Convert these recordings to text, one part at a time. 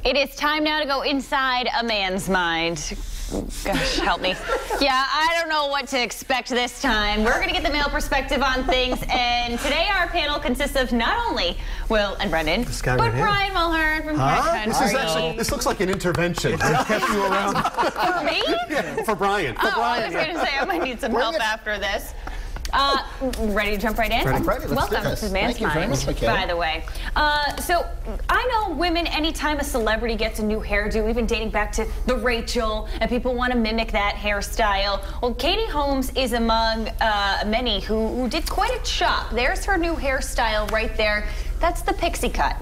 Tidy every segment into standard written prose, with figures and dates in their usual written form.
It is time now to go inside a man's mind. Gosh, help me. Yeah, I don't know what to expect this time. We're going to get the male perspective on things, and today our panel consists of not only Will and Brendan, but right Brian Mulhern from Country. This looks like an intervention. We've kept you around. For me? Yeah, for Brian. I was going to say I might need some help after this. Ready to jump right in? Ready, Welcome to Man's Mind, by the way. So I know women, anytime a celebrity gets a new hairdo, even dating back to the Rachel, and people want to mimic that hairstyle. Well, Katie Holmes is among many who did quite a chop. There's her new hairstyle right there. That's the pixie cut.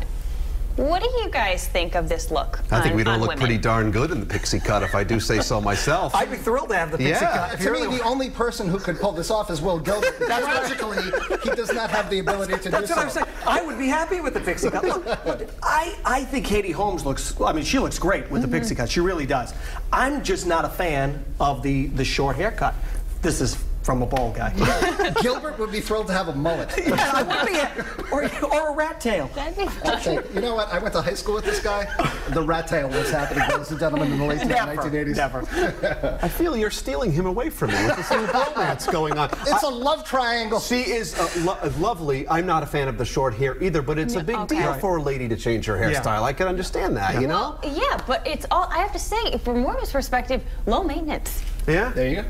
What do you guys think of this look? I think we don't look women? pretty darn good in the pixie cut, if I do say so myself. I'd be thrilled to have the pixie cut. To me, the only person who could pull this off is Will Gilbert. Logically, he does not have the ability to do so. That's what I'm saying. I would be happy with the pixie cut. Look, I think Katie Holmes looks, I mean, she looks great with the pixie cut. She really does. I'm just not a fan of the short haircut. This is from a bald guy. Gilbert would be thrilled to have a mullet. Yeah, I would be, or a rat tail. That'd be fun. You know what? I went to high school with this guy. The rat tail was happening, ladies and gentlemen, in the late 1980s. Never. I feel you're stealing him away from me with this new romance going on. It's a love triangle. She is lovely. I'm not a fan of the short hair either, but it's a big deal for a lady to change her hairstyle. I can understand that, you know? Yeah, but it's all, I have to say, from women's perspective, low maintenance. Yeah? There you go.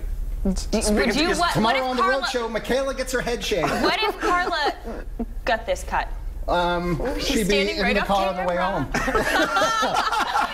Tomorrow on the Road Show, Michaela gets her head shaved. What if Carla got this cut? She'd be in the car on the way home.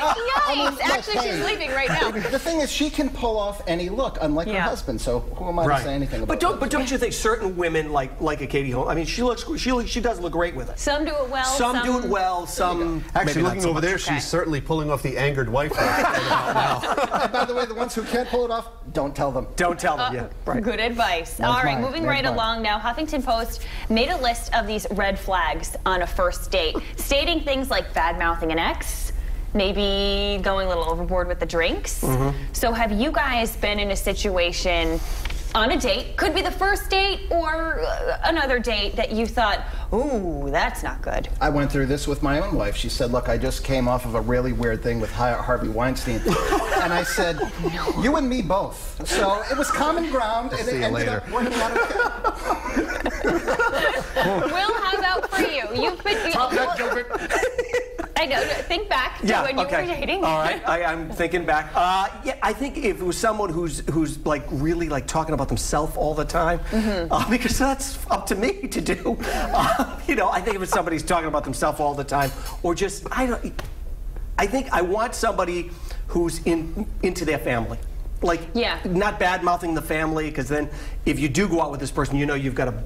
Yikes! Actually, she's leaving right now. The thing is, she can pull off any look, unlike her husband. So who am I to say anything about that? But don't you think certain women like a Katie Holmes? I mean, she does look great with it. Some do it well. Some do it well. Some actually looking over there, she's certainly pulling off the angered wife. And by the way, the ones who can't pull it off, don't tell them. Don't tell them. Yeah. Right. Good advice. All right, moving right along now. Huffington Post made a list of these red flags on a first date, stating things like bad-mouthing an ex, maybe going a little overboard with the drinks. So have you guys been in a situation on a date, could be the first date or another date, that you thought, ooh, that's not good? I went through this with my own wife. She said, look, I just came off of a really weird thing with Harvey Weinstein. And I said, you and me both. So it was common ground, and it ended up working out okay. Will, how about for you? You've been... I know. Think back to when you were dating. All right, I'm thinking back. Yeah, I think if it was someone who's like really like talking about themselves all the time, because that's up to me to do. You know, I think if it's somebody who's talking about themselves all the time, or just I think I want somebody who's into their family. Like, not bad-mouthing the family, because then if you do go out with this person, you know you've got a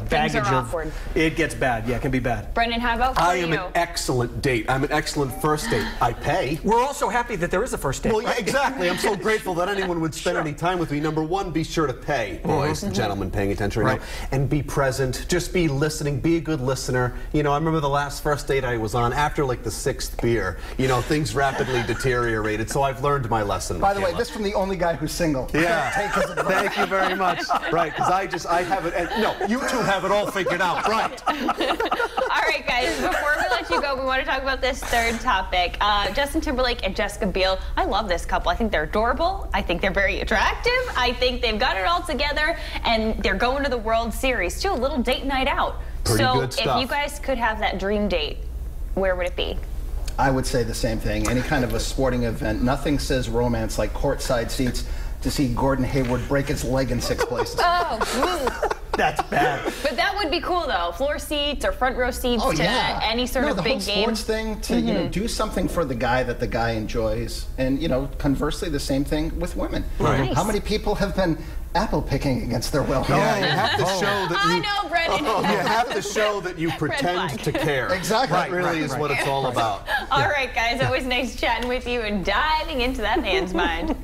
baggage of it gets bad. Yeah, it can be bad. Brendan, how about for you? I am an excellent date. I'm an excellent first date. I pay. We're also happy that there is a first date. Well, yeah, exactly. I'm so grateful that anyone would spend any time with me. Number one, be sure to pay, boys and gentlemen paying attention right now, and be present. Just be listening. Be a good listener. You know, I remember the last first date I was on. After like the 6th beer, you know, things rapidly deteriorated. So I've learned my lesson. By the way, this from the only guy who's single. Yeah. Thank you very much. Right, because I have it. And no, you two have it all figured out, right? All right, guys, before we let you go, we want to talk about this third topic. Justin Timberlake and Jessica Biel. I love this couple. I think they're adorable. I think they're very attractive. I think they've got it all together, and they're going to the World Series, too. A little date night out. Pretty good stuff. If you guys could have that dream date, where would it be? I would say the same thing. Any kind of a sporting event. Nothing says romance like courtside seats to see Gordon Hayward break his leg in 6 places. Oh, that's bad. But that would be cool, though. Floor seats or front row seats to any sort of big game. The whole sports thing to you know, do something for the guy that the guy enjoys, and you know, conversely, the same thing with women. Nice. How many people have been apple picking against their will? Yeah, you have to show that you. I know, Brendan. You have to show that you pretend to care. Exactly. That really is what it's all about. All right, guys. Always nice chatting with you and diving into that man's mind.